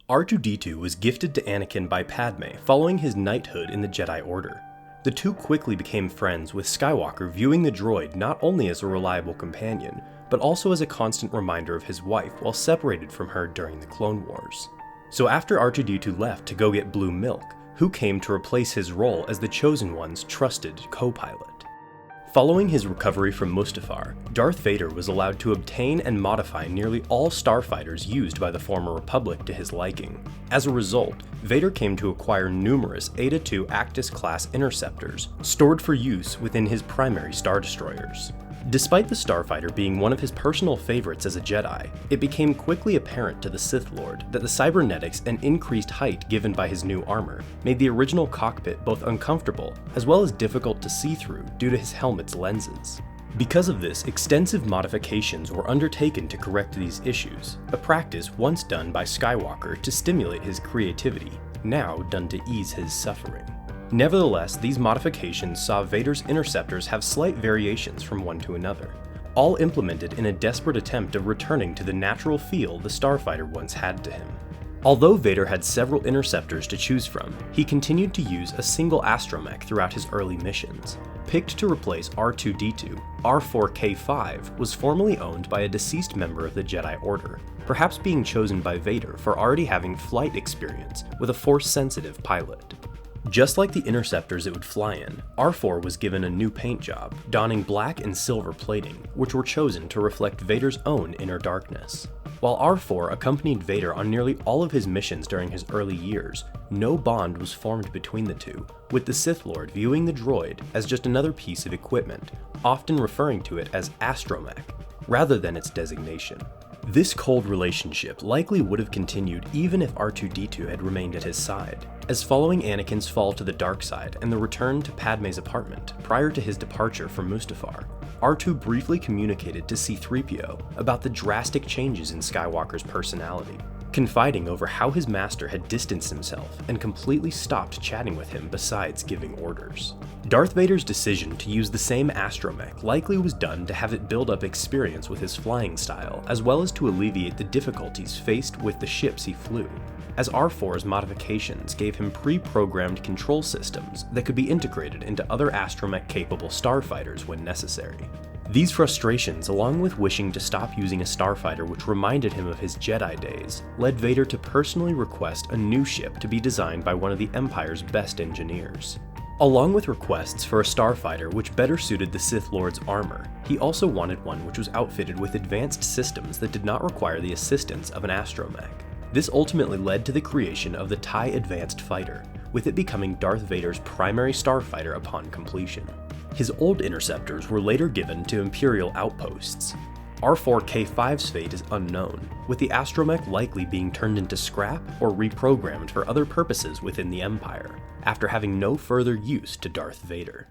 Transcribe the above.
R2-D2 was gifted to Anakin by Padme following his knighthood in the Jedi Order. The two quickly became friends, with Skywalker viewing the droid not only as a reliable companion, but also as a constant reminder of his wife while separated from her during the Clone Wars. So after R2-D2 left to go get blue milk, who came to replace his role as the Chosen One's trusted co-pilot? Following his recovery from Mustafar, Darth Vader was allowed to obtain and modify nearly all starfighters used by the former Republic to his liking. As a result, Vader came to acquire numerous Eta-2 Actis-class interceptors, stored for use within his primary Star Destroyers. Despite the starfighter being one of his personal favorites as a Jedi, it became quickly apparent to the Sith Lord that the cybernetics and increased height given by his new armor made the original cockpit both uncomfortable as well as difficult to see through due to his helmet's lenses. Because of this, extensive modifications were undertaken to correct these issues, a practice once done by Skywalker to stimulate his creativity, now done to ease his suffering. Nevertheless, these modifications saw Vader's interceptors have slight variations from one to another, all implemented in a desperate attempt of returning to the natural feel the starfighter once had to him. Although Vader had several interceptors to choose from, he continued to use a single Astromech throughout his early missions. Picked to replace R2-D2, R4-K5 was formerly owned by a deceased member of the Jedi Order, perhaps being chosen by Vader for already having flight experience with a Force-sensitive pilot. Just like the interceptors it would fly in, R4 was given a new paint job, donning black and silver plating, which were chosen to reflect Vader's own inner darkness. While R4 accompanied Vader on nearly all of his missions during his early years, no bond was formed between the two, with the Sith Lord viewing the droid as just another piece of equipment, often referring to it as Astromech, rather than its designation. This cold relationship likely would have continued even if R2-D2 had remained at his side, as following Anakin's fall to the dark side and the return to Padme's apartment prior to his departure from Mustafar, R2 briefly communicated to C-3PO about the drastic changes in Skywalker's personality, confiding over how his master had distanced himself and completely stopped chatting with him besides giving orders. Darth Vader's decision to use the same Astromech likely was done to have it build up experience with his flying style, as well as to alleviate the difficulties faced with the ships he flew, as R4's modifications gave him pre-programmed control systems that could be integrated into other Astromech-capable starfighters when necessary. These frustrations, along with wishing to stop using a starfighter which reminded him of his Jedi days, led Vader to personally request a new ship to be designed by one of the Empire's best engineers. Along with requests for a starfighter which better suited the Sith Lord's armor, he also wanted one which was outfitted with advanced systems that did not require the assistance of an Astromech. This ultimately led to the creation of the TIE Advanced Fighter, with it becoming Darth Vader's primary starfighter upon completion. His old interceptors were later given to Imperial outposts. R4-K5's fate is unknown, with the Astromech likely being turned into scrap or reprogrammed for other purposes within the Empire, after having no further use to Darth Vader.